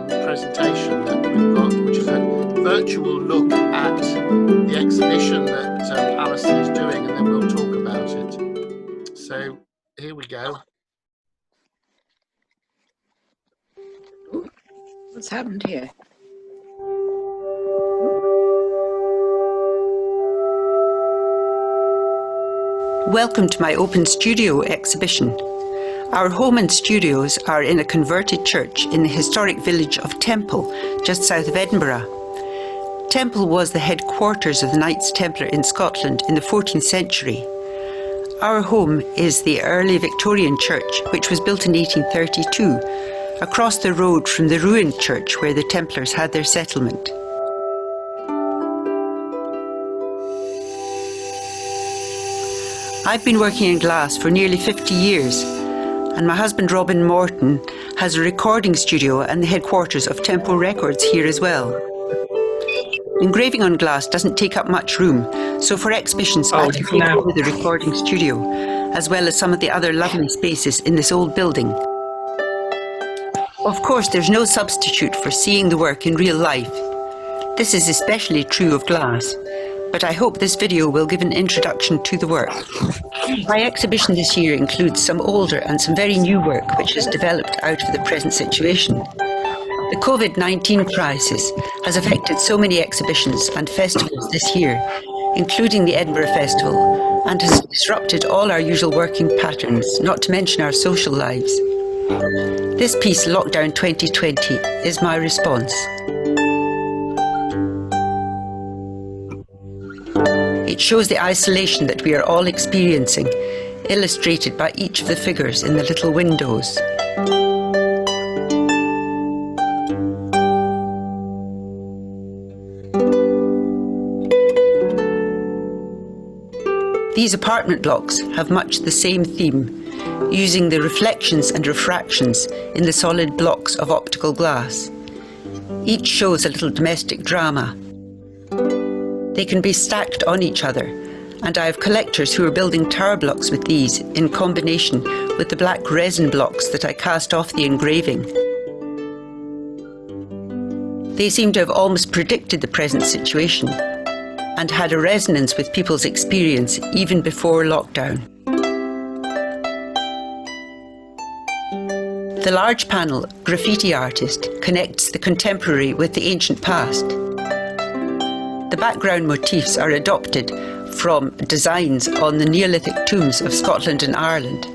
the presentation that we've got, which is a virtual look at the exhibition that Alison is doing, and then we'll talk about it. So here we go. What's happened here? Welcome to my open studio exhibition. Our home and studios are in a converted church in the historic village of Temple, just south of Edinburgh. Temple was the headquarters of the Knights Templar in Scotland in the 14th century. Our home is the early Victorian church, which was built in 1832, across the road from the ruined church where the Templars had their settlement. I've been working in glass for nearly 50 years, and my husband Robin Morton has a recording studio and the headquarters of Tempo Records here as well. Engraving on glass doesn't take up much room, so for exhibitions I can take over the recording studio, as well as some of the other lovely spaces in this old building. Of course, there's no substitute for seeing the work in real life. This is especially true of glass, but I hope this video will give an introduction to the work. My exhibition this year includes some older and some very new work which has developed out of the present situation. The COVID-19 crisis has affected so many exhibitions and festivals this year, including the Edinburgh Festival, and has disrupted all our usual working patterns, not to mention our social lives. This piece, Lockdown 2020, is my response. It shows the isolation that we are all experiencing, illustrated by each of the figures in the little windows. These apartment blocks have much the same theme, using the reflections and refractions in the solid blocks of optical glass. Each shows a little domestic drama. They can be stacked on each other, and I have collectors who are building tower blocks with these in combination with the black resin blocks that I cast off the engraving. They seem to have almost predicted the present situation and had a resonance with people's experience even before lockdown. The large panel, Graffiti Artist, connects the contemporary with the ancient past. The background motifs are adopted from designs on the Neolithic tombs of Scotland and Ireland.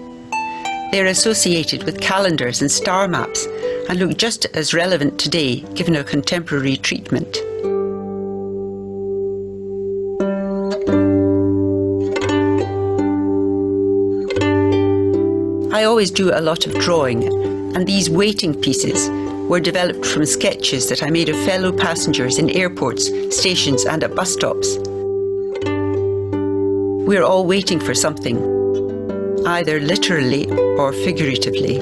They are associated with calendars and star maps and look just as relevant today given a contemporary treatment. I always do a lot of drawing, and these waiting pieces were developed from sketches that I made of fellow passengers in airports, stations and at bus stops. We're all waiting for something, either literally or figuratively.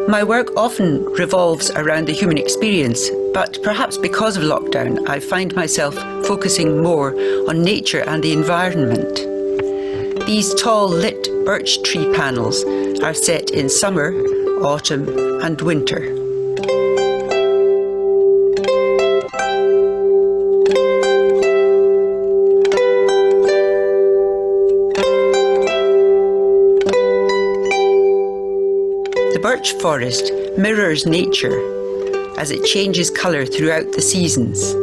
My work often revolves around the human experience, but perhaps because of lockdown, I find myself focusing more on nature and the environment. These tall lit birch tree panels are set in summer, autumn and winter. The birch forest mirrors nature as it changes colour throughout the seasons.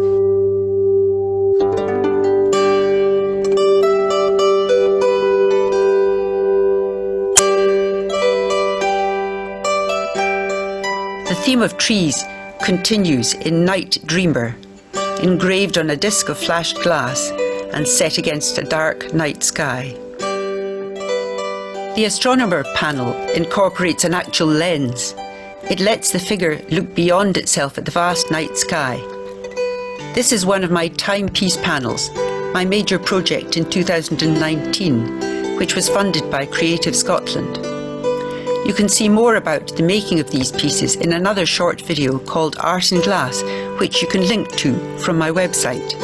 The theme of trees continues in Night Dreamer, engraved on a disc of flashed glass and set against a dark night sky. The astronomer panel incorporates an actual lens. It lets the figure look beyond itself at the vast night sky. This is one of my timepiece panels, my major project in 2019, which was funded by Creative Scotland. You can see more about the making of these pieces in another short video called Art in Glass, which you can link to from my website.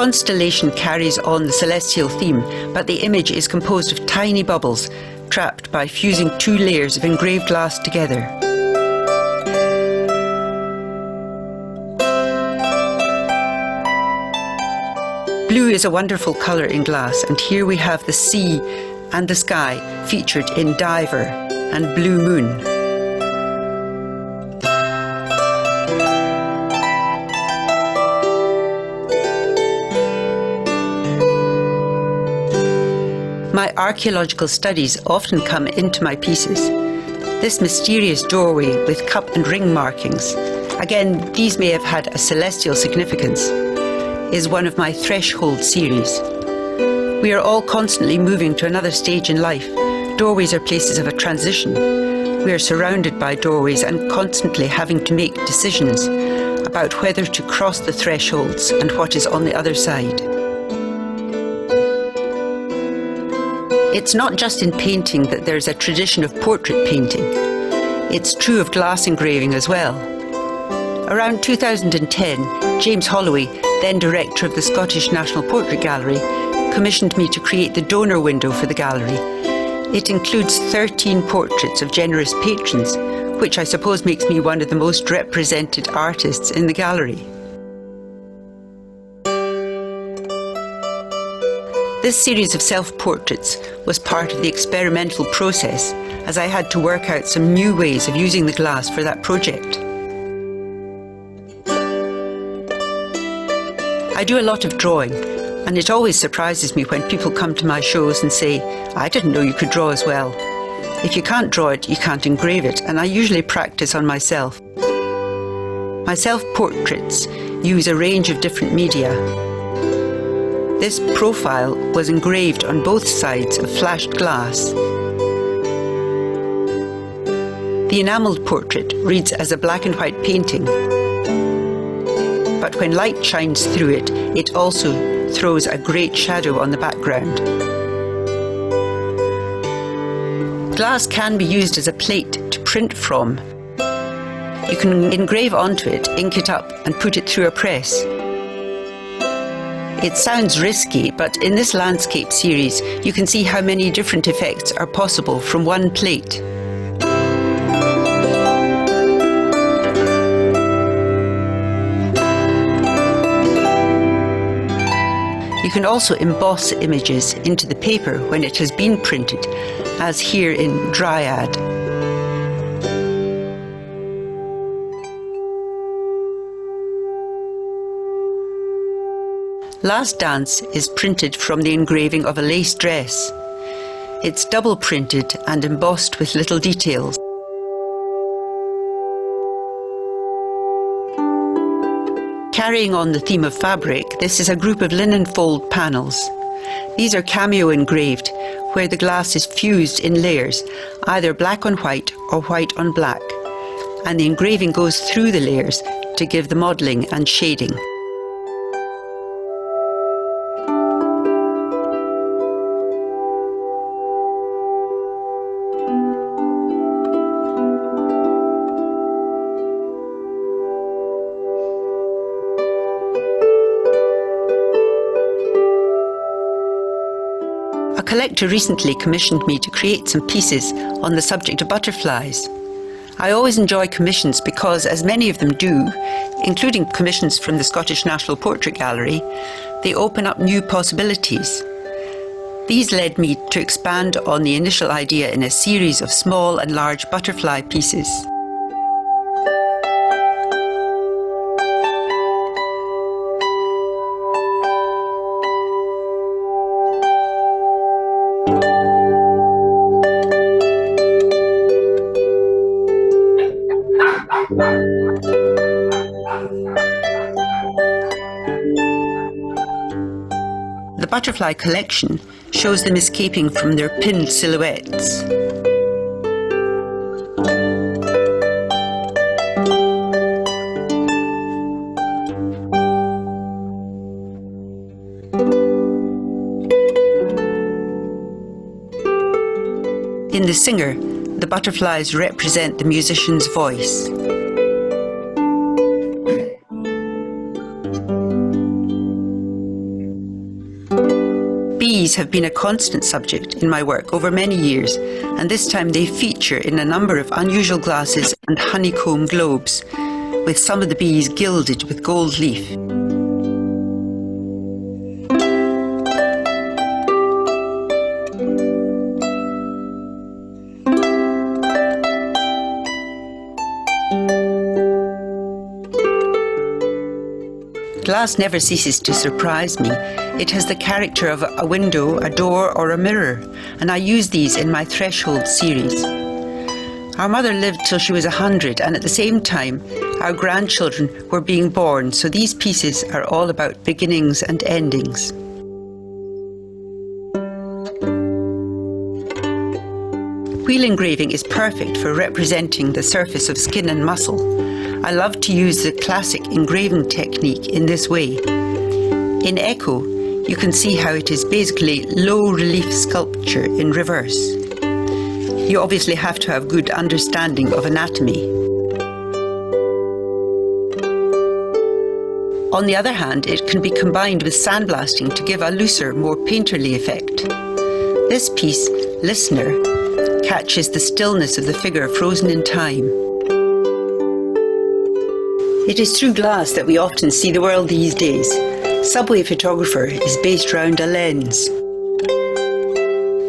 constellation carries on the celestial theme, but the image is composed of tiny bubbles trapped by fusing two layers of engraved glass together. Blue is a wonderful colour in glass, and here we have the sea and the sky featured in Diver and Blue Moon. My archaeological studies often come into my pieces. This mysterious doorway with cup and ring markings, again these may have had a celestial significance, is one of my Threshold series. We are all constantly moving to another stage in life. Doorways are places of a transition. We are surrounded by doorways and constantly having to make decisions about whether to cross the thresholds and what is on the other side. It's not just in painting that there's a tradition of portrait painting. It's true of glass engraving as well. Around 2010, James Holloway, then director of the Scottish National Portrait Gallery, commissioned me to create the donor window for the gallery. It includes 13 portraits of generous patrons, which I suppose makes me one of the most represented artists in the gallery. This series of self-portraits was part of the experimental process, as I had to work out some new ways of using the glass for that project. I do a lot of drawing, and it always surprises me when people come to my shows and say, "I didn't know you could draw as well." If you can't draw it, you can't engrave it, and I usually practice on myself. My self-portraits use a range of different media. This profile was engraved on both sides of flashed glass. The enamelled portrait reads as a black and white painting, but when light shines through it, it also throws a great shadow on the background. Glass can be used as a plate to print from. You can engrave onto it, ink it up, and put it through a press. It sounds risky, but in this landscape series, you can see how many different effects are possible from one plate. You can also emboss images into the paper when it has been printed, as here in Dryad. Last Dance is printed from the engraving of a lace dress. It's double printed and embossed with little details. Carrying on the theme of fabric, this is a group of linen fold panels. These are cameo engraved, where the glass is fused in layers, either black on white or white on black, and the engraving goes through the layers to give the modelling and shading. A collector recently commissioned me to create some pieces on the subject of butterflies. I always enjoy commissions because, as many of them do, including commissions from the Scottish National Portrait Gallery, they open up new possibilities. These led me to expand on the initial idea in a series of small and large butterfly pieces. The butterfly collection shows them escaping from their pinned silhouettes. In The Singer, the butterflies represent the musician's voice. bees have been a constant subject in my work over many years, and this time they feature in a number of unusual glasses and honeycomb globes, with some of the bees gilded with gold leaf. Glass never ceases to surprise me. It has the character of a window, a door or a mirror, and I use these in my Threshold series. Our mother lived till she was 100, and at the same time our grandchildren were being born, so these pieces are all about beginnings and endings. Wheel engraving is perfect for representing the surface of skin and muscle. I love to use the classic engraving technique in this way. In Echo, you can see how it is basically low relief sculpture in reverse. You obviously have to have good understanding of anatomy. On the other hand, it can be combined with sandblasting to give a looser, more painterly effect. This piece, Listener, catches the stillness of the figure frozen in time. It is through glass that we often see the world these days. Subway photographer is based around a lens.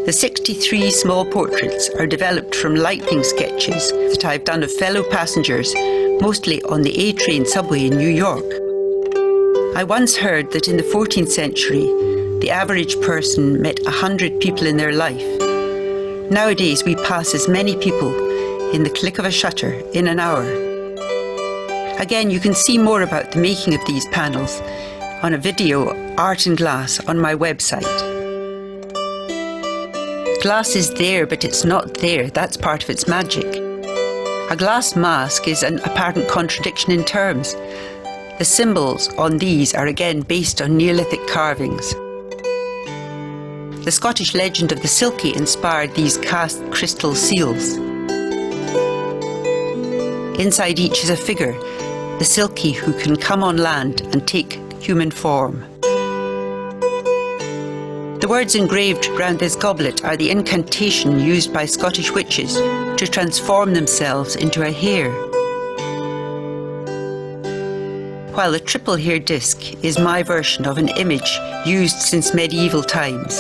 The 63 small portraits are developed from lightning sketches that I've done of fellow passengers, mostly on the A train subway in New York. I once heard that in the 14th century, the average person met 100 people in their life. Nowadays, we pass as many people in the click of a shutter in an hour. Again, you can see more about the making of these panels on a video, Art in Glass, on my website. Glass is there, but it's not there. That's part of its magic. A glass mask is an apparent contradiction in terms. The symbols on these are again based on Neolithic carvings. The Scottish legend of the Silkie inspired these cast crystal seals. Inside each is a figure, the Silkie who can come on land and take human form. The words engraved round this goblet are the incantation used by Scottish witches to transform themselves into a hare. While the triple hair disc is my version of an image used since medieval times.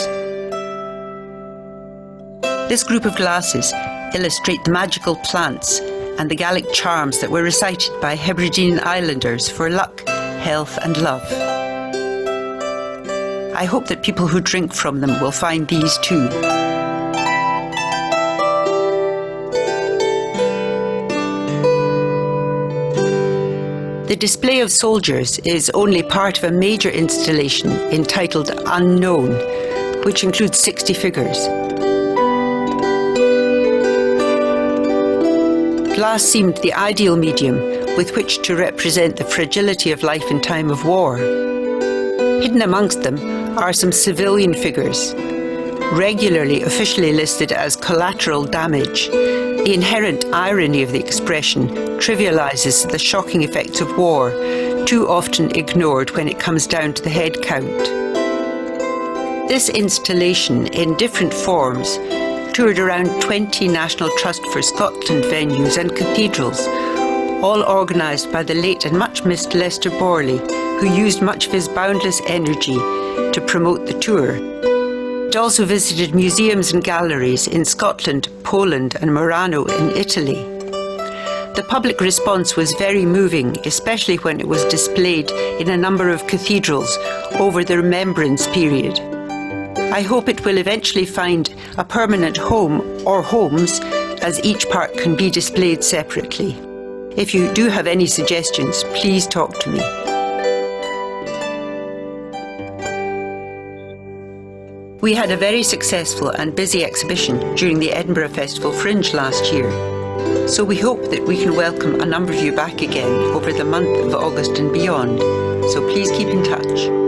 This group of glasses illustrate the magical plants and the Gaelic charms that were recited by Hebridean islanders for luck, health and love. I hope that people who drink from them will find these too. The display of soldiers is only part of a major installation entitled Unknown, which includes 60 figures. Glass seemed the ideal medium with which to represent the fragility of life in time of war. Hidden amongst them are some civilian figures, regularly officially listed as collateral damage. The inherent irony of the expression trivialises the shocking effects of war, too often ignored when it comes down to the head count. This installation, in different forms, toured around 20 National Trust for Scotland venues and cathedrals, all organised by the late and much missed Lester Borley, who used much of his boundless energy to promote the tour. It also visited museums and galleries in Scotland, Poland and Murano in Italy. The public response was very moving, especially when it was displayed in a number of cathedrals over the Remembrance period. I hope it will eventually find a permanent home or homes, as each part can be displayed separately. If you do have any suggestions, please talk to me. We had a very successful and busy exhibition during the Edinburgh Festival Fringe last year, so we hope that we can welcome a number of you back again over the month of August and beyond, so please keep in touch.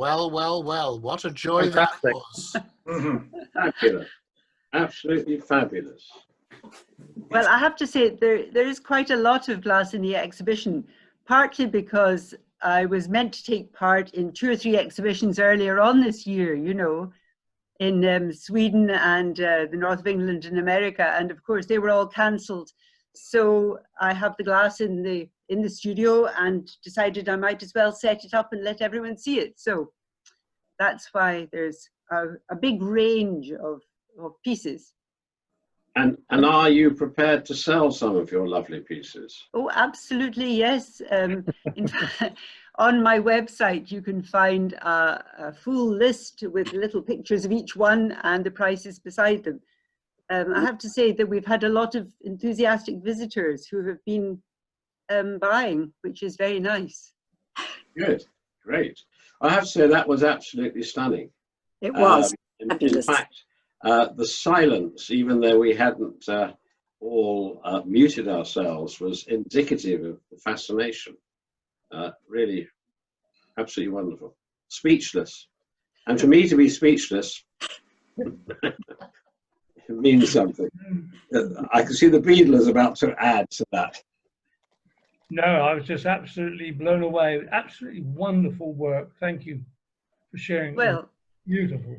Well, well, well, what a joy Fantastic. that was. Fabulous. Absolutely fabulous. Well, I have to say there is quite a lot of glass in the exhibition, partly because I was meant to take part in 2 or 3 exhibitions earlier on this year, you know, in Sweden and the north of England and America, and of course they were all cancelled. So I have the glass in the studio and decided I might as well set it up and let everyone see it. So that's why there's a big range of pieces. And are you prepared to sell some of your lovely pieces? Oh, absolutely, yes. In fact, on my website, you can find a full list with little pictures of each one and the prices beside them. I have to say that we've had a lot of enthusiastic visitors who have been buying, which is very nice. Good, great. I have to say that was absolutely stunning. It was In fabulous. fact, the silence, even though we hadn't all muted ourselves, was indicative of the fascination. Really, absolutely wonderful. Speechless. And for me to be speechless, it means something. I can see the Beadlers about to add to that. No, I was just absolutely blown away. Absolutely wonderful work. Thank you for sharing. Well, beautiful.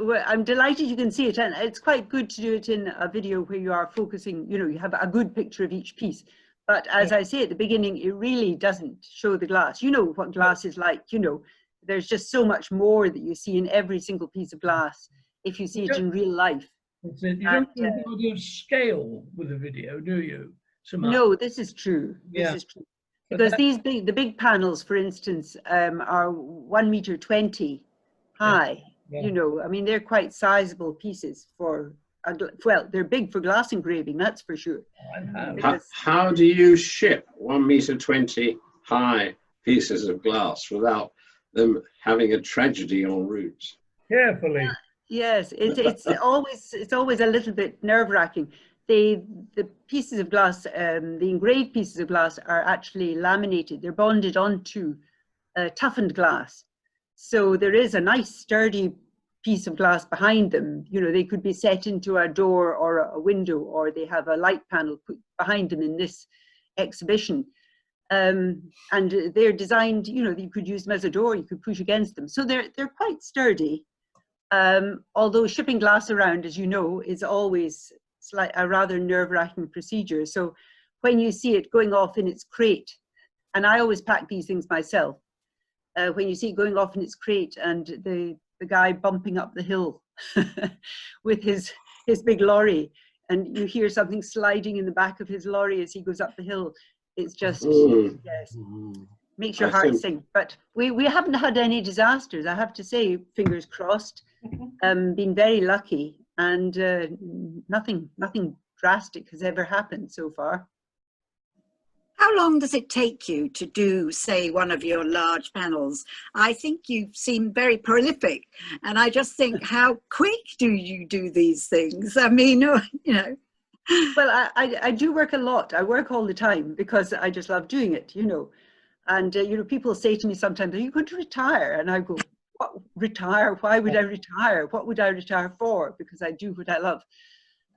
well, I'm delighted you can see it, and it's quite good to do it in a video where you are focusing, you know, you have a good picture of each piece. But as I say at the beginning, it really doesn't show the glass. You know what glass is like, you know, there's just so much more that you see in every single piece of glass if you see it in real life. That's it. You don't have the idea of scale with a video, do you? No, this is true. This is true. Because the big panels, for instance, are 1.20 meters high. You know, I mean, they're quite sizable pieces for, well, they're big for glass engraving, that's for sure. How do you ship 1.20 meters high pieces of glass without them having a tragedy en route? Carefully. Yes, it's always a little bit nerve-wracking. The pieces of glass, the engraved pieces of glass are actually laminated. They're bonded onto toughened glass. So there is a nice sturdy piece of glass behind them. You know, they could be set into a door or a window, or they have a light panel put behind them in this exhibition. And they're designed, you know, you could use them as a door, you could push against them. So they're quite sturdy. Although shipping glass around, as you know, is always like a rather nerve-wracking procedure. So when you see it going off in its crate, and I always pack these things myself, when you see it going off in its crate and the guy bumping up the hill with his big lorry, and you hear something sliding in the back of his lorry as he goes up the hill, it's just, yes, makes your heart sink. But we haven't had any disasters, I have to say, fingers crossed. Been very lucky, and nothing drastic has ever happened so far. How long does it take you to do, say, one of your large panels? I think you seem very prolific, and I just think, how quick do you do these things? I mean, you know. Well, I do work a lot. I work all the time because I just love doing it, you know. And, you know, people say to me sometimes, are you going to retire? And I go, what, retire? Why would I retire? What would I retire for? Because I do what I love.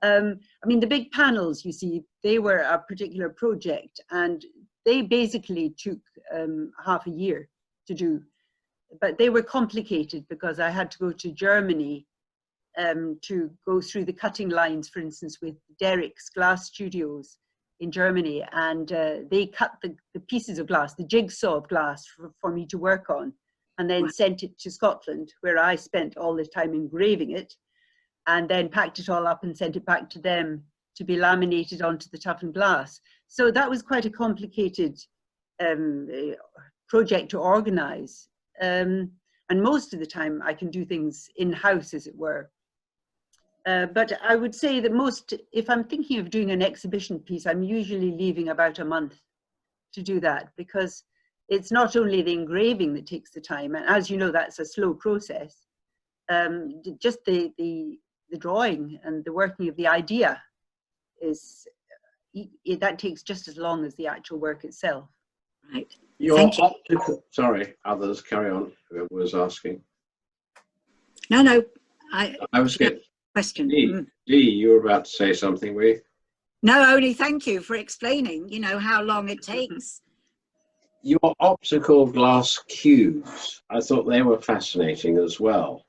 I mean, the big panels, you see, they were a particular project, and they basically took half a year to do. But they were complicated because I had to go to Germany to go through the cutting lines, for instance, with Derek's Glass Studios in Germany. And they cut the pieces of glass, the jigsaw of glass for me to work on, and then sent it to Scotland, where I spent all the time engraving it, and then packed it all up and sent it back to them to be laminated onto the toughened glass. So that was quite a complicated project to organize. And most of the time I can do things in-house, as it were. But I would say that if I'm thinking of doing an exhibition piece, I'm usually leaving about a month to do that, because it's not only the engraving that takes the time, and as you know, that's a slow process. Just the drawing and the working of the idea that takes just as long as the actual work itself. Right. Your Thank you. optical, sorry, others carry on, whoever was asking. No, I was getting, question. Dee, you were about to say something, were you? No, only thank you for explaining, you know, how long it takes. Your optical glass cubes, I thought they were fascinating as well.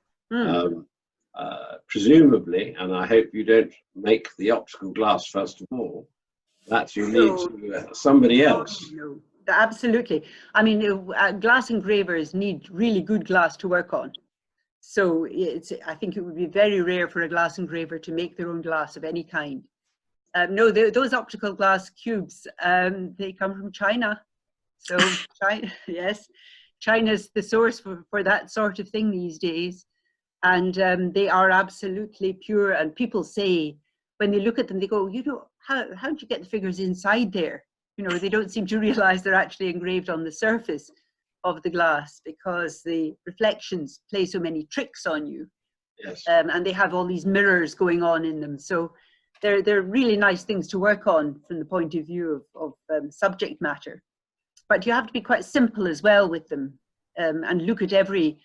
Presumably, and I hope you don't make the optical glass first of all, that you leave to somebody else. No, absolutely. I mean, glass engravers need really good glass to work on. So I think it would be very rare for a glass engraver to make their own glass of any kind. No, those optical glass cubes, they come from China. So China, yes, China's the source for that sort of thing these days. And they are absolutely pure. And people say, when they look at them, they go, you know, how did you get the figures inside there? You know, they don't seem to realize they're actually engraved on the surface of the glass because the reflections play so many tricks on you. Yes. And they have all these mirrors going on in them. So they're really nice things to work on from the point of view of subject matter. But you have to be quite simple as well with them and look at every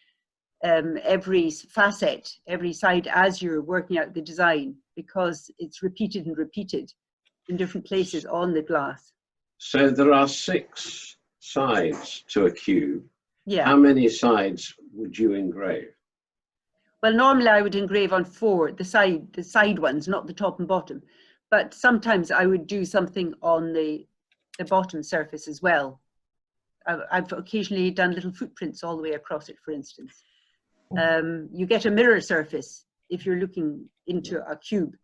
facet, every side as you're working out the design, because it's repeated and repeated in different places on the glass. So there are 6 sides to a cube. Yeah. How many sides would you engrave? Well, normally I would engrave on 4, the side ones, not the top and bottom. But sometimes I would do something on the bottom surface as well. I've occasionally done little footprints all the way across it, for instance. You get a mirror surface if you're looking into a cube.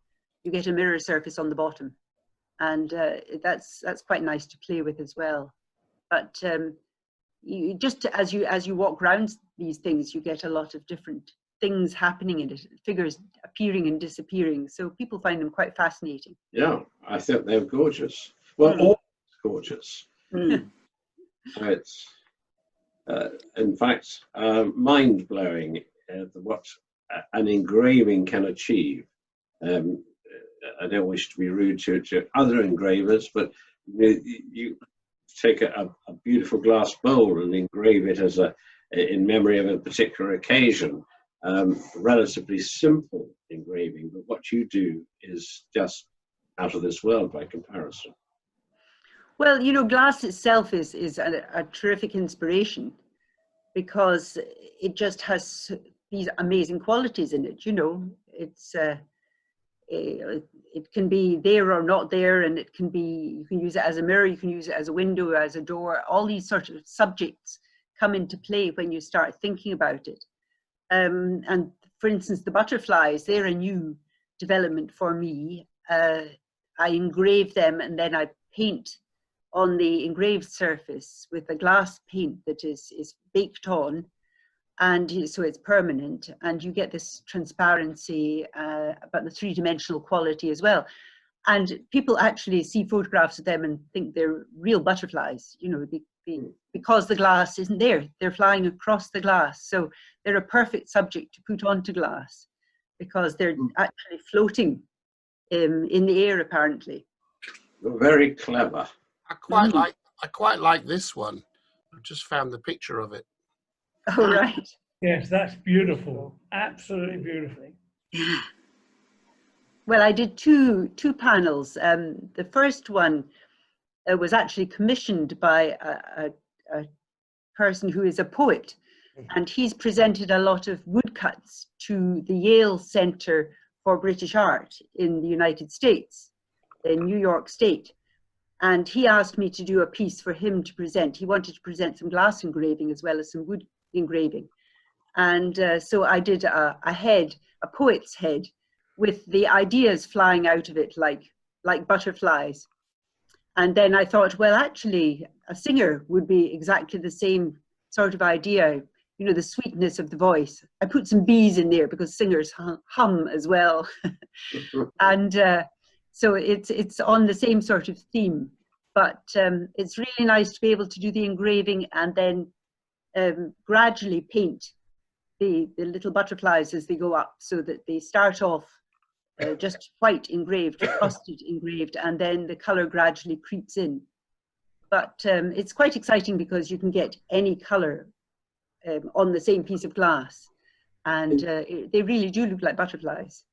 You get a mirror surface on the bottom, and that's quite nice to play with as well. But you just as you walk around these things, you get a lot of different things happening in it, figures appearing and disappearing. So people find them quite fascinating. Yeah, I think they're gorgeous. Well, all gorgeous. So it's, in fact, mind-blowing what an engraving can achieve. I don't wish to be rude to other engravers, but you take a beautiful glass bowl and engrave it as in memory of a particular occasion. Relatively simple engraving, but what you do is just out of this world by comparison. Well, you know, glass itself is a terrific inspiration because it just has these amazing qualities in it. You know, it can be there or not there, and it can be, you can use it as a mirror, you can use it as a window, as a door. All these sort of subjects come into play when you start thinking about it. And for instance, the butterflies, they're a new development for me. I engrave them and then I paint on the engraved surface with a glass paint that is baked on, and so it's permanent, and you get this transparency, but the 3-dimensional quality as well. And people actually see photographs of them and think they're real butterflies, you know, because the glass isn't there. They're flying across the glass. So they're a perfect subject to put onto glass because they're actually floating in the air, apparently. Very clever. I quite like this one. I just found the picture of it. Oh, right. Yes, that's beautiful. Absolutely beautiful. Yeah. Well, I did two panels. The first one was actually commissioned by a person who is a poet, and he's presented a lot of woodcuts to the Yale Center for British Art in the United States, in New York State. And he asked me to do a piece for him to present. He wanted to present some glass engraving as well as some wood engraving. And so I did a head, a poet's head, with the ideas flying out of it like butterflies. And then I thought, well, actually, a singer would be exactly the same sort of idea, you know, the sweetness of the voice. I put some bees in there because singers hum as well. And so it's on the same sort of theme. But it's really nice to be able to do the engraving and then gradually paint the little butterflies as they go up, so that they start off just white engraved, frosted engraved, and then the color gradually creeps in. but it's quite exciting because you can get any colour on the same piece of glass, and they really do look like butterflies.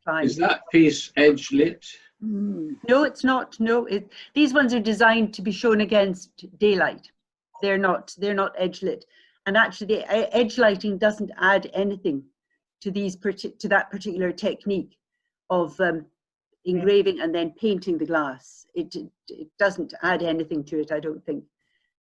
Fine. Is that piece edge lit? No, it's not. No, these ones are designed to be shown against daylight. They're not edge lit, and actually, the edge lighting doesn't add anything to that particular technique of engraving and then painting the glass. It doesn't add anything to it, I don't think.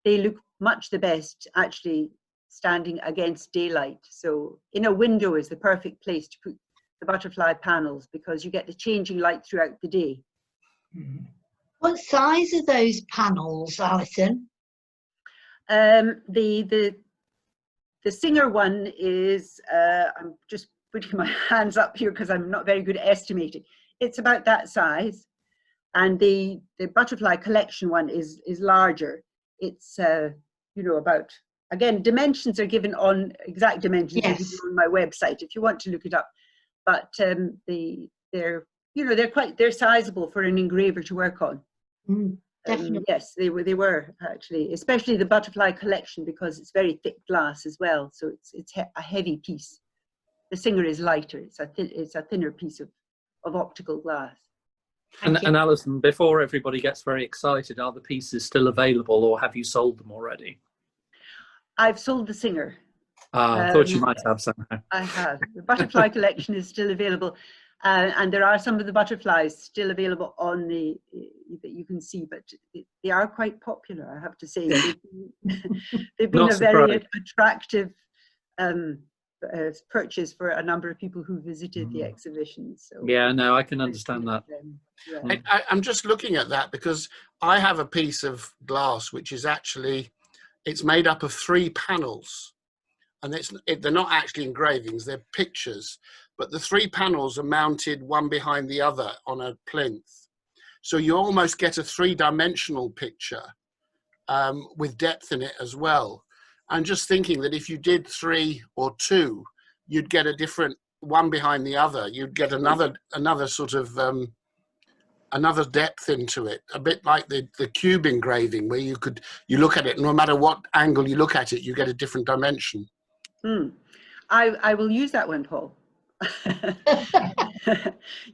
They look much the best actually standing against daylight. So in a window is the perfect place to put the butterfly panels, because you get the changing light throughout the day. What size are those panels, Alison? The Singer one is, I'm just putting my hands up here because I'm not very good at estimating. It's about that size. And the Butterfly Collection one is larger. It's, you know, about, again, dimensions are given on, exact dimensions are given on my website if you want to look it up. But they're, you know, they're sizable for an engraver to work on. Definitely. Yes, they were actually, especially the Butterfly Collection, because it's very thick glass as well. So it's a heavy piece. The Singer is lighter. It's a thinner piece of optical glass. And Alison, before everybody gets very excited, are the pieces still available, or have you sold them already? I've sold the Singer. I thought you might have somehow. I have. The Butterfly Collection is still available, and there are some of the butterflies still available on that you can see, but they are quite popular, I have to say. They've been a very attractive purchase for a number of people who visited the exhibition. So yeah, no, I can understand that. I'm just looking at that because I have a piece of glass which is actually, it's made up of 3 panels, and they're not actually engravings, they're pictures, but the 3 panels are mounted one behind the other on a plinth. So you almost get a 3-dimensional picture with depth in it as well. I'm just thinking that if you did 3 or 2, you'd get a different one behind the other. You'd get another sort of another depth into it, a bit like the cube engraving, where you look at it, no matter what angle you look at it, you get a different dimension. I will use that one, Paul.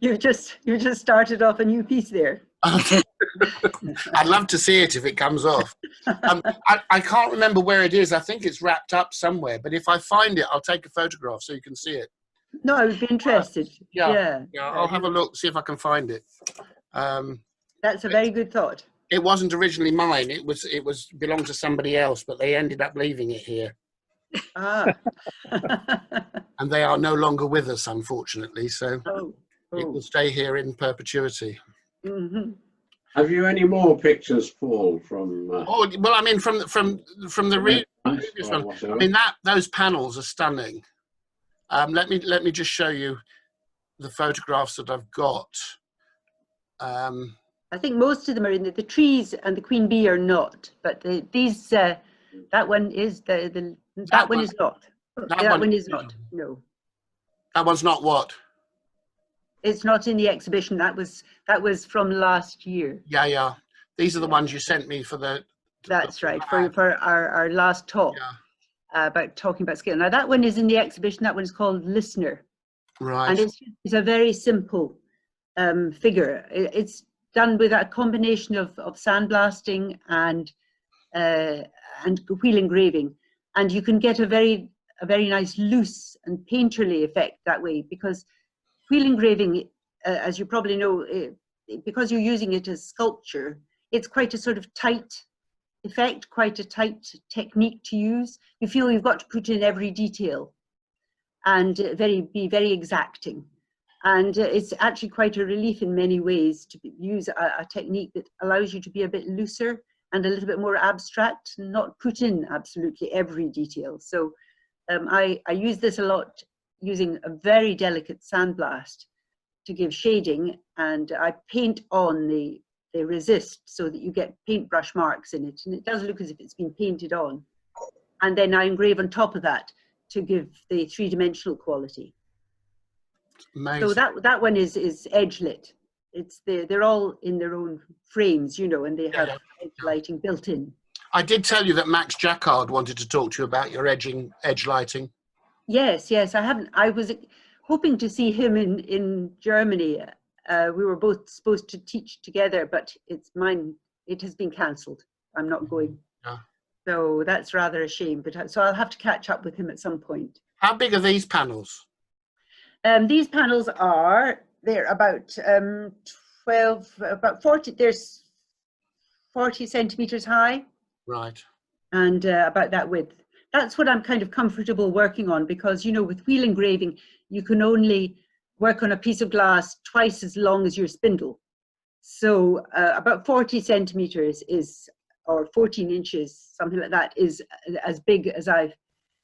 You've just started off a new piece there. I'd love to see it if it comes off. I can't remember where it is. I think it's wrapped up somewhere, but if I find it, I'll take a photograph so you can see it. No, I would be interested. Yeah, I'll have a look, see if I can find it. That's a very good thought. It wasn't originally mine. It belonged to somebody else, but they ended up leaving it here. And they are no longer with us, unfortunately, so it will stay here in perpetuity. Have you any more pictures, Paul, from well, I mean, from the previous one. I mean, those panels are stunning. Let me just show you the photographs that I've got. I think most of them are in the trees, and the queen bee are not, but these that one is that one is not. That one is not. No. That one's not what? It's not in the exhibition. That was from last year. Yeah. These are the ones you sent me for the. That's right, for our last talk about talking about scale. Now that one is in the exhibition. That one is called Listener. Right. And it's a very simple figure. It's done with a combination of sandblasting and wheel engraving, and you can get a very nice loose and painterly effect that way, because wheel engraving, as you probably know, because you're using it as sculpture, it's quite a sort of tight effect, quite a tight technique to use. You feel you've got to put in every detail and be very exacting. And it's actually quite a relief in many ways to use a technique that allows you to be a bit looser and a little bit more abstract, and not put in absolutely every detail. So I use this a lot, using a very delicate sandblast to give shading, and I paint on the resist so that you get paintbrush marks in it, and it does look as if it's been painted on. And then I engrave on top of that to give the 3-dimensional quality. Amazing. So that one is edge lit. they're all in their own frames, you know, and they have Yeah. edge lighting built in. I did tell you that Max Jacquard wanted to talk to you about your edge lighting. Yes, yes, I haven't. I was hoping to see him in Germany. We were both supposed to teach together, but it has been cancelled. I'm not going. Yeah. So that's rather a shame. But so I'll have to catch up with him at some point. How big are these panels? These panels they're about 40. There's 40 centimeters high. Right. And about that width. That's what I'm kind of comfortable working on, because, you know, with wheel engraving, you can only work on a piece of glass twice as long as your spindle. So about 40 centimeters or 14 inches, something like that, is as big as I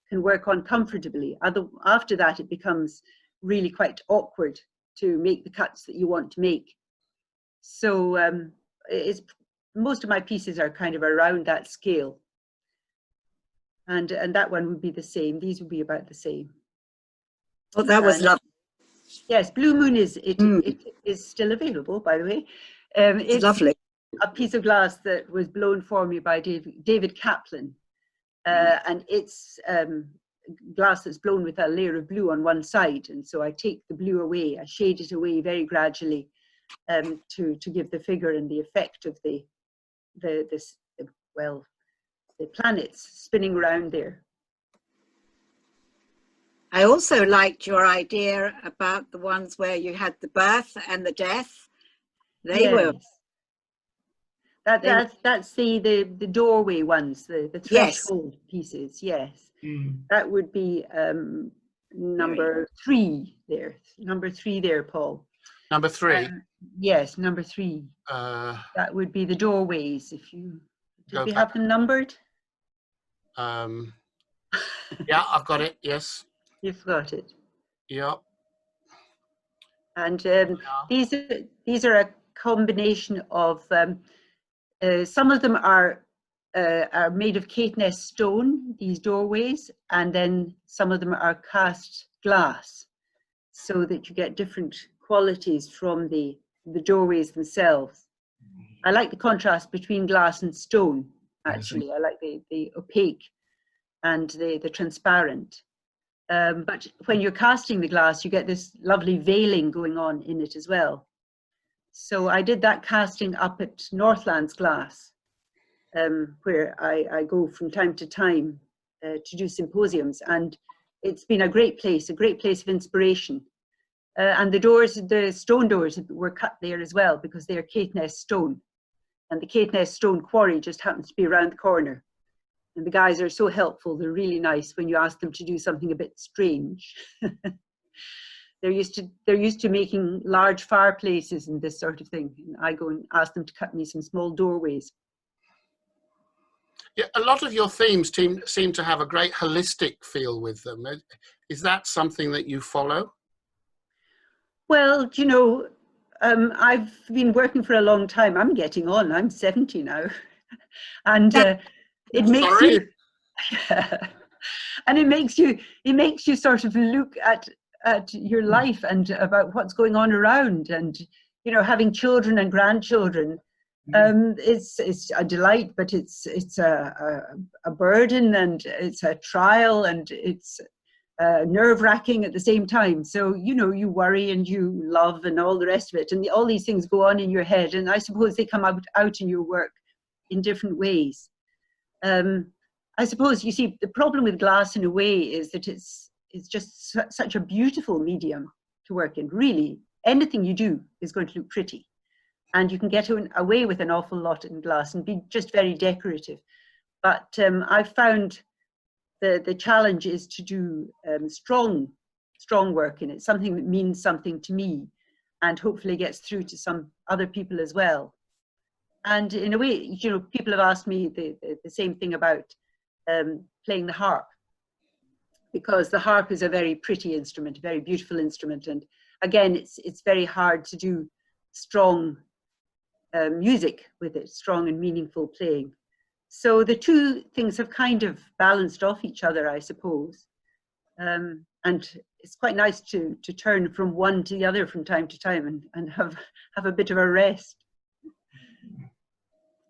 can work on comfortably. After that, it becomes really quite awkward to make the cuts that you want to make. So most of my pieces are kind of around that scale. And that one would be the same. These would be about the same. Well, that was lovely. Yes, Blue Moon it is still available, by the way. It's lovely. A piece of glass that was blown for me by David Kaplan. And it's glass that's blown with a layer of blue on one side. And so I take the blue away, I shade it away very gradually to give the figure and the effect of the planets spinning around there. I also liked your idea about the ones where you had the birth and the death. That's the doorway ones, the threshold pieces. Yes, that would be number 3 there. Number 3 there, Paul. Number 3. Yes, number 3. That would be the doorways. Did we have them numbered? Yeah, I've got it. Yes. You've got it. Yeah. And these are a combination of some of them are made of Caithness stone, these doorways, and then some of them are cast glass, so that you get different qualities from the doorways themselves. I like the contrast between glass and stone, actually. I like the opaque and the transparent. But when you're casting the glass, you get this lovely veiling going on in it as well. So I did that casting up at Northlands Glass, where I go from time to time to do symposiums. And it's been a great place of inspiration. And the stone doors were cut there as well, because they are Caithness stone. And the Caithness stone quarry just happens to be around the corner. And the guys are so helpful. They're really nice when you ask them to do something a bit strange. They're used to making large fireplaces and this sort of thing. And I go and ask them to cut me some small doorways. Yeah, a lot of your themes seem to have a great holistic feel with them. Is that something that you follow? Well, you know, I've been working for a long time. I'm getting on. I'm 70 now. And it makes you, and it makes you sort of look at your life and about what's going on around, and, you know, having children and grandchildren. It's a delight, but it's a burden, and it's a trial, and it's nerve-wracking at the same time. So, you know, you worry and you love and all the rest of it, and all these things go on in your head, and I suppose they come out in your work in different ways. I suppose, you see, the problem with glass in a way is that it's just such a beautiful medium to work in. Really, anything you do is going to look pretty, and you can get away with an awful lot in glass and be just very decorative. But I've found the challenge is to do strong work in it, something that means something to me and hopefully gets through to some other people as well. And in a way, you know, people have asked me the same thing about playing the harp, because the harp is a very pretty instrument, a very beautiful instrument. And again, it's very hard to do strong music with it, strong and meaningful playing. So the two things have kind of balanced off each other, I suppose. And it's quite nice to turn from one to the other from time to time and have a bit of a rest.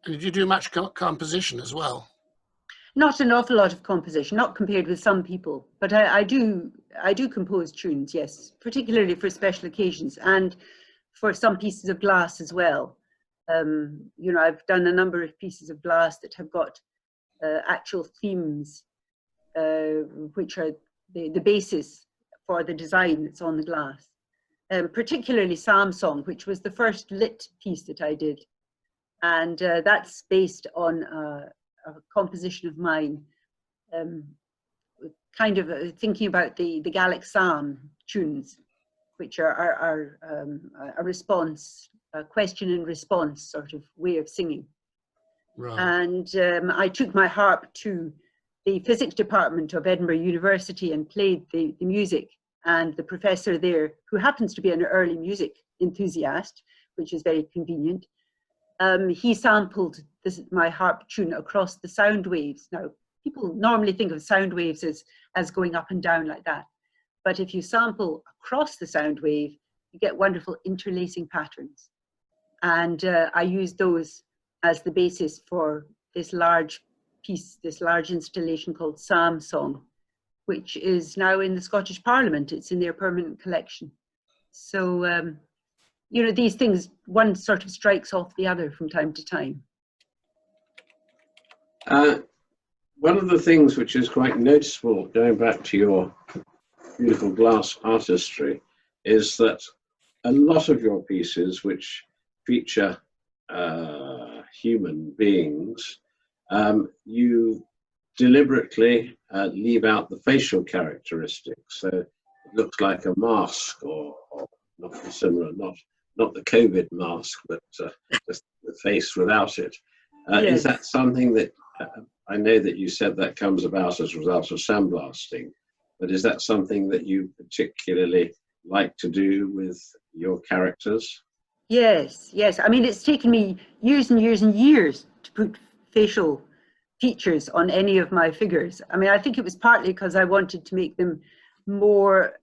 And did you do much composition as well? Not an awful lot of composition, not compared with some people, but I do compose tunes, yes, particularly for special occasions and for some pieces of glass as well. You know, I've done a number of pieces of glass that have got actual themes, which are the basis for the design that's on the glass. Particularly Psalm Song, which was the first lit piece that I did. And that's based on a composition of mine, kind of thinking about the Gallic Psalm tunes, which are a response, a question and response sort of way of singing. Right. And I took my harp to the physics department of Edinburgh University and played the music. And the professor there, who happens to be an early music enthusiast, which is very convenient, he sampled my harp tune across the sound waves. Now, people normally think of sound waves as going up and down like that. But if you sample across the sound wave, you get wonderful interlacing patterns. And I used those as the basis for this large piece, this large installation called Psalm Song, which is now in the Scottish Parliament. It's in their permanent collection. So, you know, these things, one sort of strikes off the other from time to time. One of the things which is quite noticeable, going back to your beautiful glass artistry, is that a lot of your pieces which feature human beings, you deliberately leave out the facial characteristics. So it looks like a mask or not similar, not the COVID mask, but just the face without it. Yes. Is that something that, I know that you said that comes about as a result of sandblasting, but is that something that you particularly like to do with your characters? Yes, yes. I mean, it's taken me years and years and years to put facial features on any of my figures. I mean, I think it was partly because I wanted to make them more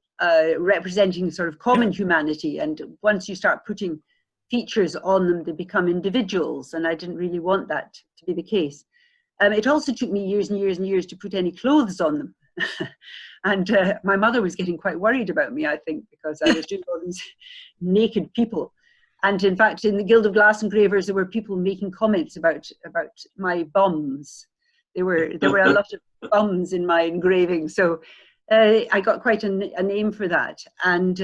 representing sort of common humanity. And once you start putting features on them, they become individuals. And I didn't really want that to be the case. It also took me years and years and years to put any clothes on them. And my mother was getting quite worried about me, I think, because I was doing all these naked people. And in fact, in the Guild of Glass Engravers, there were people making comments about my bums. There were a lot of bums in my engraving. So I got quite a name for that. And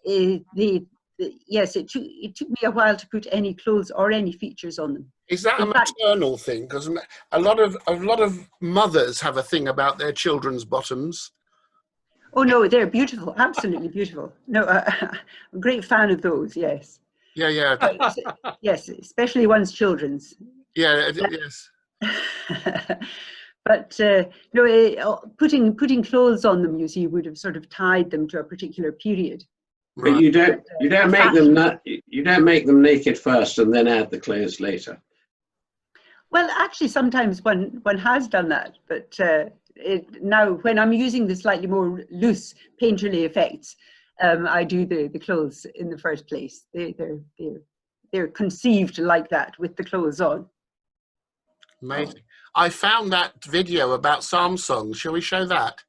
yes, it took me a while to put any clothes or any features on them. Is that a maternal thing? Because a lot of mothers have a thing about their children's bottoms. Oh no, they're beautiful, absolutely beautiful. No, I'm a great fan of those. Yes. Yeah, yeah. Yes, especially one's children's. Yeah, yes. But no, putting clothes on them, you see, would have sort of tied them to a particular period. But right. You don't make them naked first and then add the clothes later. Well, actually, sometimes one has done that, but now when I'm using the slightly more loose painterly effects, I do the clothes in the first place. They're conceived like that with the clothes on. Amazing. I found that video about Psalm songs. Shall we show that?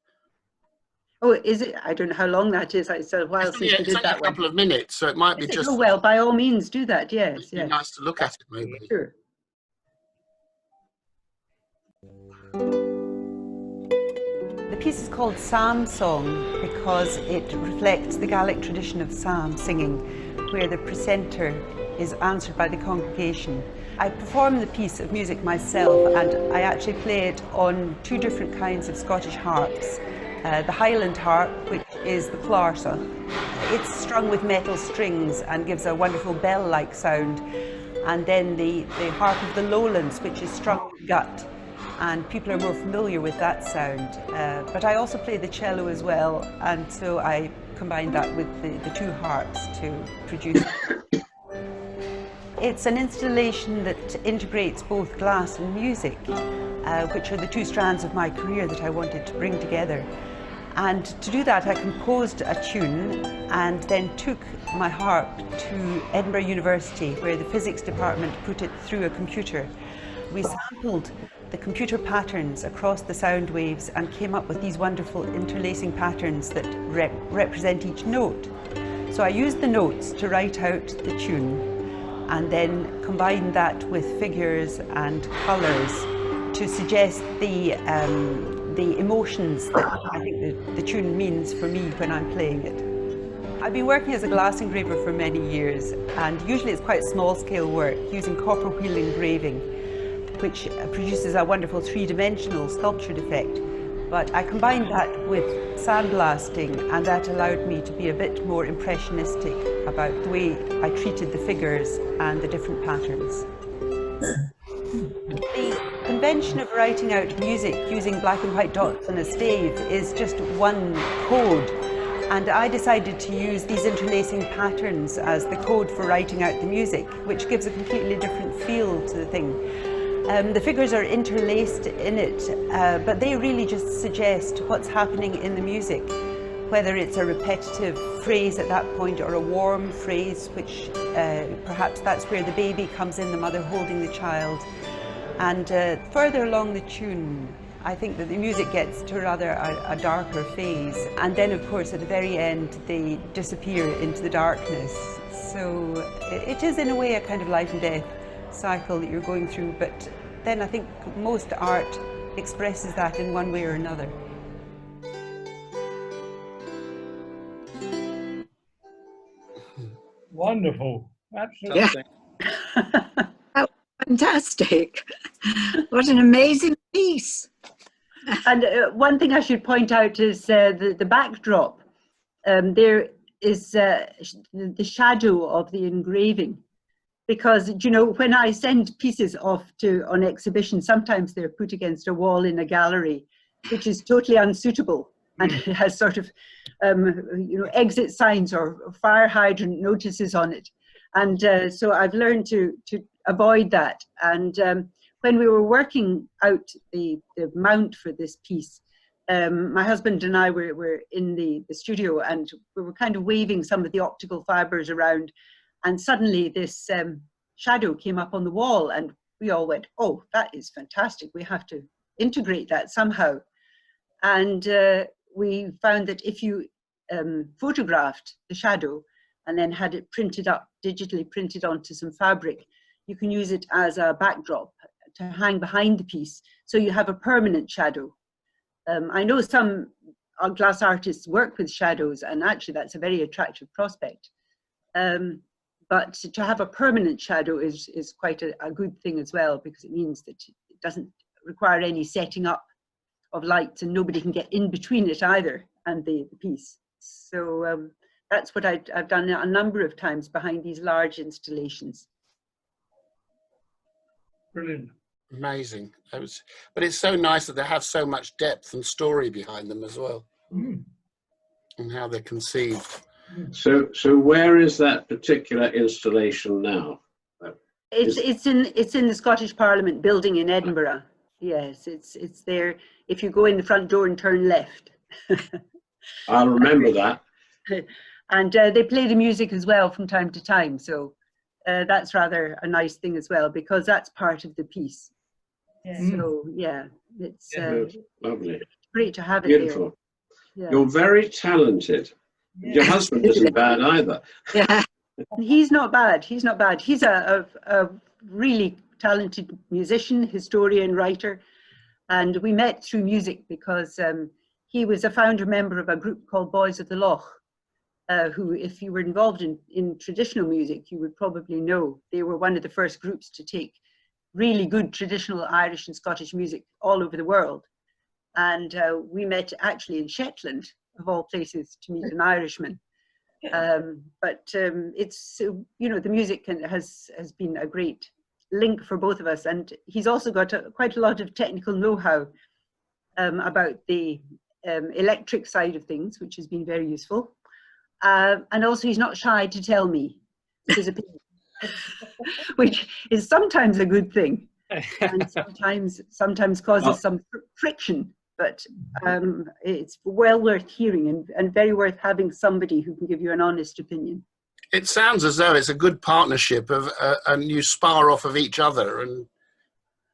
Oh, is it? I don't know how long that is. It's a while since we did that one. It's only a couple of minutes, so it might be just. Oh well, by all means, do that. Yes, it'd be nice to look at it, maybe. Sure. The piece is called Psalm Song because it reflects the Gaelic tradition of psalm singing, where the precentor is answered by the congregation. I perform the piece of music myself, and I actually play it on two different kinds of Scottish harps. The Highland harp, which is the clársa. It's strung with metal strings and gives a wonderful bell-like sound. And then the harp of the Lowlands, which is strung with gut. And people are more familiar with that sound. But I also play the cello as well, and so I combine that with the two harps to produce. It's an installation that integrates both glass and music, which are the two strands of my career that I wanted to bring together. And to do that, I composed a tune and then took my harp to Edinburgh University, where the physics department put it through a computer. We sampled the computer patterns across the sound waves and came up with these wonderful interlacing patterns that represent each note. So I used the notes to write out the tune and then combined that with figures and colours to suggest the emotions that I think the tune means for me when I'm playing it. I've been working as a glass engraver for many years, and usually it's quite small scale work using copper wheel engraving, which produces a wonderful three-dimensional sculptured effect. But I combined that with sandblasting, and that allowed me to be a bit more impressionistic about the way I treated the figures and the different patterns. The convention of writing out music using black and white dots on a stave is just one code, and I decided to use these interlacing patterns as the code for writing out the music, which gives a completely different feel to the thing. The figures are interlaced in it, but they really just suggest what's happening in the music, whether it's a repetitive phrase at that point or a warm phrase, which perhaps that's where the baby comes in, the mother holding the child. And further along the tune, I think that the music gets to rather a darker phase. And then, of course, at the very end, they disappear into the darkness. So it is, in a way, a kind of life and death cycle that you're going through. But then I think most art expresses that in one way or another. Wonderful. Absolutely. Yeah. Fantastic. What an amazing piece. And one thing I should point out is the backdrop. There is the shadow of the engraving. Because, you know, when I send pieces off on exhibition, sometimes they're put against a wall in a gallery, which is totally unsuitable. And it has sort of, you know, exit signs or fire hydrant notices on it. And so I've learned to avoid that. And when we were working out the mount for this piece, my husband and I were in the studio, and we were kind of waving some of the optical fibers around. And suddenly this shadow came up on the wall, and we all went, oh, that is fantastic. We have to integrate that somehow. And we found that if you photographed the shadow and then had it printed up, digitally printed onto some fabric, you can use it as a backdrop to hang behind the piece. So you have a permanent shadow. I know some glass artists work with shadows, and actually that's a very attractive prospect. But to have a permanent shadow is quite a good thing as well, because it means that it doesn't require any setting up of lights, and nobody can get in between it either and the piece. So that's what I've done a number of times behind these large installations. Brilliant. Amazing. But it's so nice that they have so much depth and story behind them as well, and how they're conceived. So where is that particular installation now? It's in the Scottish Parliament building in Edinburgh. Yes, it's there. If you go in the front door and turn left. I'll remember that. And they play the music as well from time to time. So that's rather a nice thing as well, because that's part of the piece. Yeah. So yeah, it's lovely. Great to have it. Beautiful. There. Yeah. You're very talented. Yeah. Your husband isn't bad either. Yeah, he's not bad. He's not bad. He's a really talented musician, historian, writer, and we met through music because he was a founder member of a group called Boys of the Loch, who, if you were involved in traditional music, you would probably know. They were one of the first groups to take really good traditional Irish and Scottish music all over the world. And we met actually in Shetland, of all places, to meet an Irishman. But it's, you know, the music has been a great link for both of us. And he's also got quite a lot of technical know-how about the electric side of things, which has been very useful. And also he's not shy to tell me his opinion, which is sometimes a good thing, and sometimes causes some friction. but it's well worth hearing and very worth having somebody who can give you an honest opinion. It sounds as though it's a good partnership of, and you spar off of each other and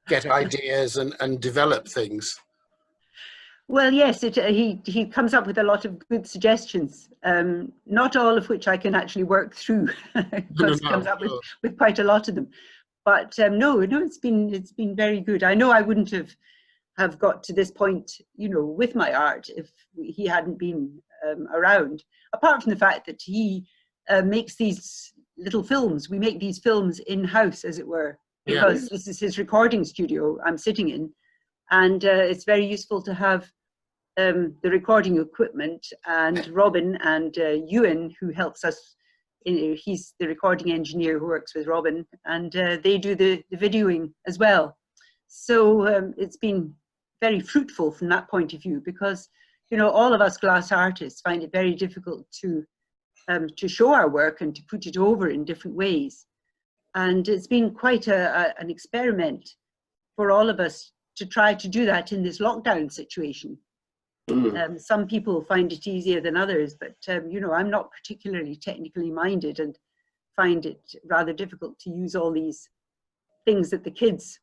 get ideas and develop things. Well, yes, he comes up with a lot of good suggestions, not all of which I can actually work through, because he comes up with quite a lot of them. But no, it's been very good. I know I wouldn't have got to this point, you know, with my art if he hadn't been around. Apart from the fact that he makes these little films. We make these films in-house, as it were, because this is his recording studio I'm sitting in, and it's very useful to have the recording equipment, and Robin and Ewan, who helps us. He's the recording engineer who works with Robin, and they do the videoing as well. So it's been very fruitful from that point of view, because, you know, all of us glass artists find it very difficult to show our work and to put it over in different ways. And it's been quite an experiment for all of us to try to do that in this lockdown situation. Some people find it easier than others, but you know, I'm not particularly technically minded and find it rather difficult to use all these things that the kids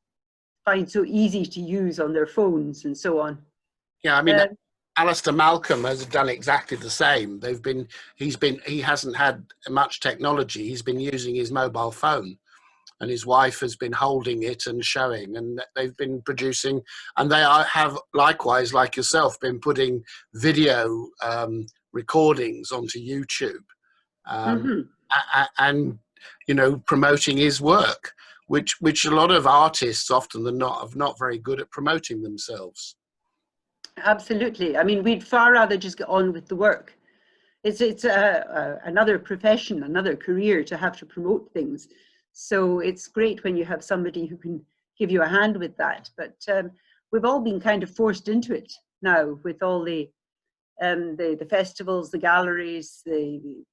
find so easy to use on their phones and so on. Yeah, I mean, Alistair Malcolm has done exactly the same. He hasn't had much technology. He's been using his mobile phone, and his wife has been holding it and showing, and they've been producing, and they have likewise, like yourself, been putting video recordings onto YouTube, and you know, promoting his work, which a lot of artists often than not are not very good at promoting themselves. Absolutely. I mean, we'd far rather just get on with the work. It's another profession, another career to have to promote things. So it's great when you have somebody who can give you a hand with that. But we've all been kind of forced into it now, with all the festivals, the galleries, you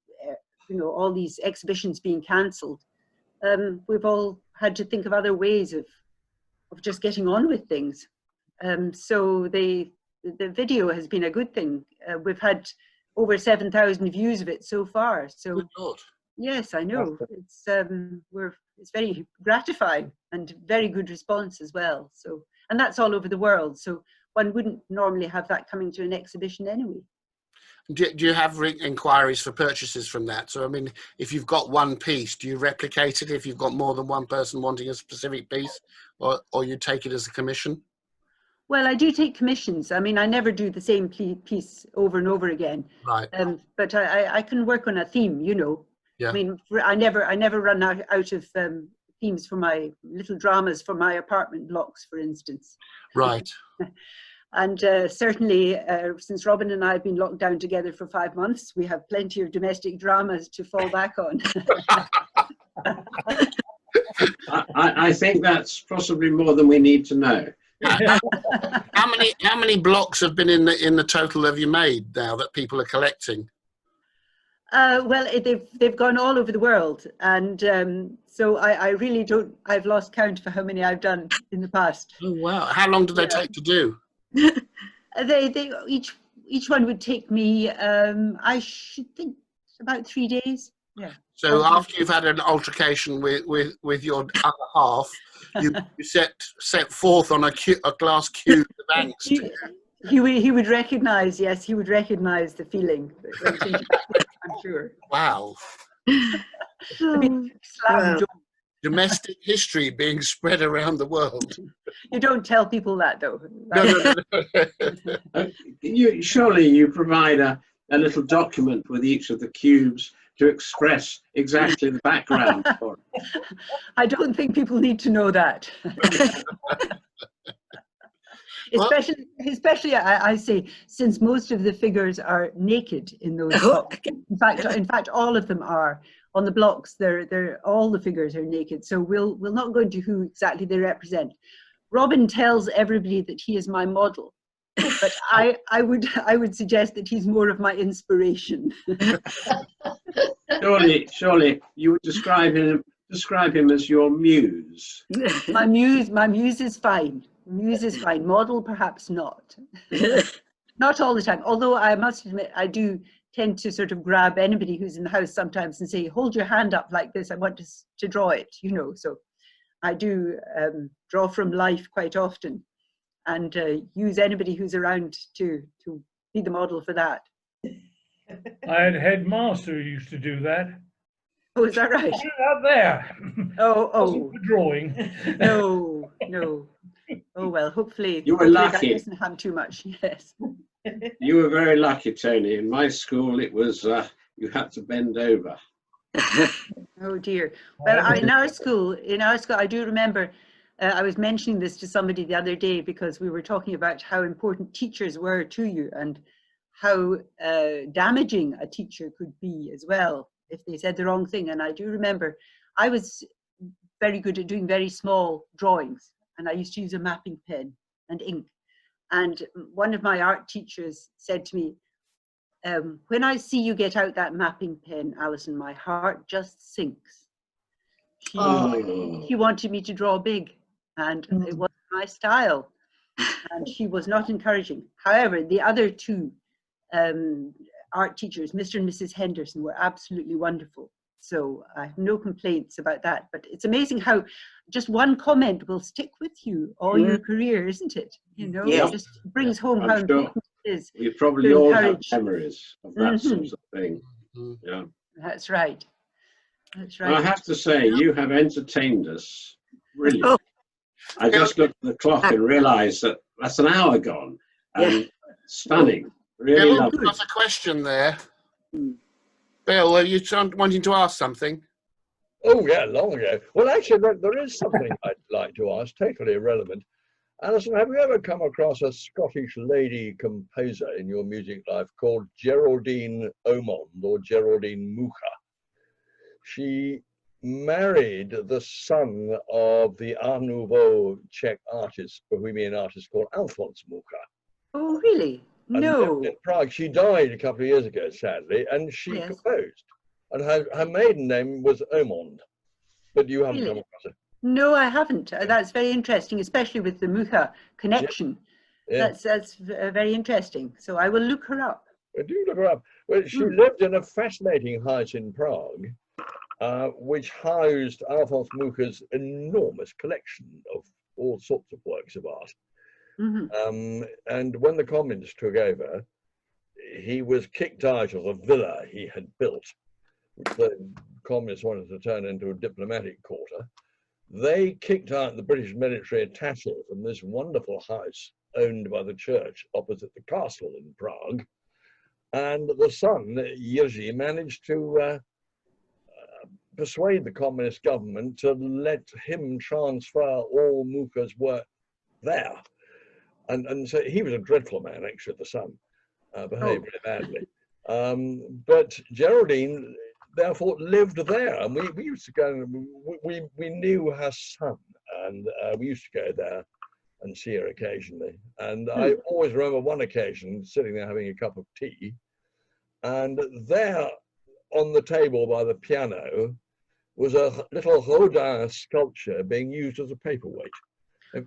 know, all these exhibitions being cancelled. We've all had to think of other ways of just getting on with things. So the video has been a good thing. We've had over 7,000 views of it so far. So good Lord. Yes, I know. It's very gratifying and very good response as well. So, and that's all over the world. So one wouldn't normally have that coming to an exhibition anyway. Do you have inquiries for purchases from that? So, I mean, if you've got one piece, do you replicate it if you've got more than one person wanting a specific piece, or you take it as a commission? Well, I do take commissions. I mean, I never do the same piece over and over again. Right. But I can work on a theme, you know. Yeah. I mean, I never run out of themes for my little dramas for my apartment blocks, for instance. Right. And certainly, since Robin and I have been locked down together for 5 months, we have plenty of domestic dramas to fall back on. I think that's possibly more than we need to know. How many blocks have been in the total have you made now that people are collecting? Well, they've gone all over the world, and so I really don't. I've lost count for how many I've done in the past. Oh wow! How long do they take to do? Each one would take me. I should think about 3 days. Yeah. So after you've had an altercation with your other half, you set forth on a glass cube of angst. He would recognise, yes, he would recognise the feeling. I'm sure. Wow. Wow. Domestic history being spread around the world. You don't tell people that, though. No. Surely you provide a little document with each of the cubes to express exactly the background for it. I don't think people need to know that. Especially, I say, since most of the figures are naked in those blocks. In fact, all of them are on the blocks. All the figures are naked. So we'll not go into who exactly they represent. Robin tells everybody that he is my model, but I would suggest that he's more of my inspiration. Surely you would describe him as your muse. My muse is fine. Muse is fine. Model, perhaps not. Not all the time. Although I must admit, I do tend to sort of grab anybody who's in the house sometimes and say, hold your hand up like this. I want to draw it, you know. So I do draw from life quite often, and use anybody who's around to be the model for that. I had a headmaster who used to do that. Oh, is that right? Out there. Oh, For drawing. no. Oh well, hopefully You were hopefully lucky. That doesn't happen too much. Yes. You were very lucky, Tony. In my school, it was you had to bend over. Oh dear. Well, in our school, I do remember. I was mentioning this to somebody the other day because we were talking about how important teachers were to you and how damaging a teacher could be as well if they said the wrong thing. And I do remember I was very good at doing very small drawings, and I used to use a mapping pen and ink. And one of my art teachers said to me, when I see you get out that mapping pen, Alison, my heart just sinks. She wanted me to draw big, and it wasn't my style, and she was not encouraging. However, the other two art teachers, Mr. and Mrs. Henderson, were absolutely wonderful. So I have no complaints about that. But it's amazing how just one comment will stick with you all your career, isn't it? You know, Yeah. it just brings home I'm how sure important it is. We probably to all have encourage. memories of that sort of thing. Yeah. That's right. That's And I right. have to say, you have entertained us brilliantly. Oh. I just looked at the clock and realised that that's an hour gone. And stunning. Really Bill, lovely. got a question there. Bill, are you wanting to ask something? Oh, yeah, long ago. Well, actually, there is something I'd like to ask, totally irrelevant. Alison, have you ever come across a Scottish lady composer in your music life called Geraldine Omond or Geraldine Mucha? She married the son of the Art Nouveau Czech artist, Bohemian artist called Alphonse Mucha. Oh, really? And No. in Prague. She died a couple of years ago, sadly, and she composed. And her maiden name was Omond, but you haven't come across it. No, I haven't. That's very interesting, especially with the Mucha connection. Yeah. That's very interesting. So I will look her up. Do look her up. Well, she lived in a fascinating house in Prague, which housed Alphonse Mucha's enormous collection of all sorts of works of art. And when the communists took over, he was kicked out of a villa he had built, which the communists wanted to turn into a diplomatic quarter. They kicked out the British military attaché from this wonderful house owned by the church opposite the castle in Prague. And the son, Jerzy, managed to persuade the communist government to let him transfer all Mucha's work there. And so he was a dreadful man, actually, the son, behaved very badly. But Geraldine, therefore, lived there, and we used to go, we knew her son, and we used to go there and see her occasionally. And I always remember one occasion, sitting there having a cup of tea, and there on the table by the piano was a little Rodin sculpture being used as a paperweight.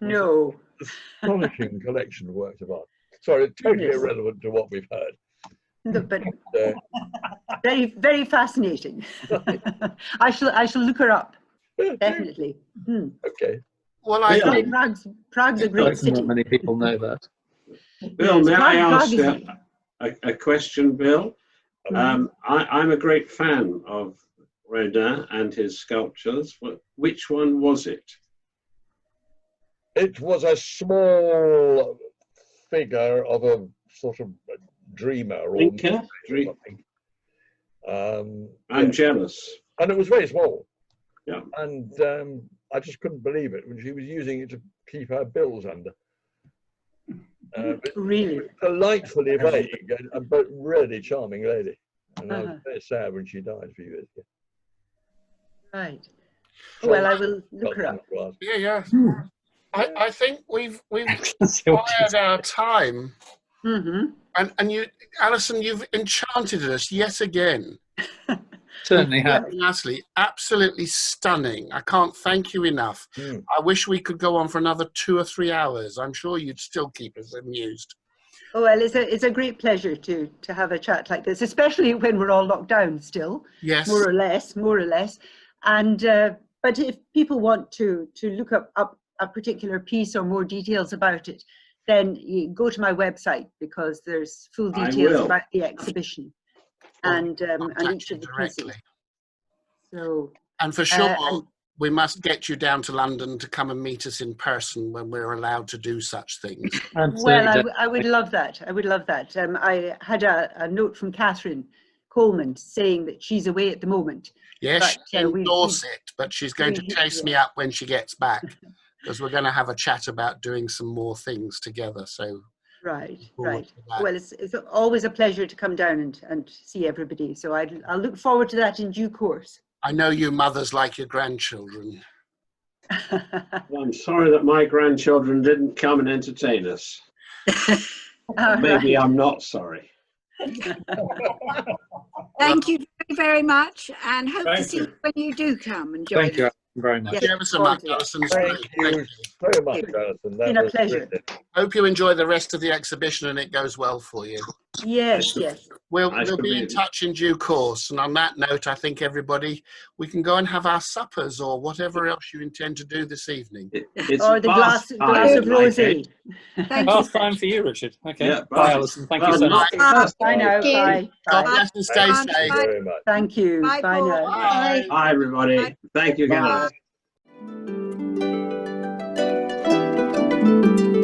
No. Astonishing collection of works of art. Sorry, totally irrelevant to what we've heard. No, but very, very fascinating. I shall look her up. Definitely. Okay. Well, Prague's a great city. Not many people know that. Bill, may I ask a question, Bill? I'm a great fan of Rodin and his sculptures. Which one was it? It was a small figure of a sort of dreamer or something. I'm jealous. And it was very small. Yeah. And I just couldn't believe it when she was using it to keep her bills under. Really? Delightfully vague, but really charming lady. And I was very sad when she died a few years ago. Right. Well, I will look her up. Yeah. I think we've expired our time. And you, Alison, you've enchanted us yet again. Certainly have. Natalie, absolutely stunning. I can't thank you enough. I wish we could go on for another 2 or 3 hours. I'm sure you'd still keep us amused. Oh, well, it's a great pleasure to have a chat like this, especially when we're all locked down still. Yes. More or less. And but if people want to look up a particular piece or more details about it, then you go to my website, because there's full details about the exhibition and each of the pieces. So, and for sure, we must get you down to London to come and meet us in person when we're allowed to do such things. Well, I would love that. I would love that. I had a note from Catherine Coleman saying that she's away at the moment. Yes, she can endorse it, but she's going to chase me up when she gets back, because we're going to have a chat about doing some more things together. So right. Well, it's always a pleasure to come down and see everybody. So I'll look forward to that in due course. I know you mothers like your grandchildren. Well, I'm sorry that my grandchildren didn't come and entertain us. Maybe I'm not sorry. Thank you very, very much, and hope to see you when you do come and join us. Thank you very much. Thank you ever so much, Alison. Thank you so much, Alison. It's been a pleasure. Hope you enjoy the rest of the exhibition and it goes well for you. Yes. We'll be in touch in due course. And on that note, I think everybody, we can go and have our suppers or whatever else you intend to do this evening. Or the glass of rosé. Bath time for you, Richard. Okay. Yeah, bye, Alison. Thank you so much. Bye now. Bye. God bless and stay safe. Thank you very much. Thank you. Bye, Bye Paul. now. Bye. Hi, everybody. Thank you again. Bye.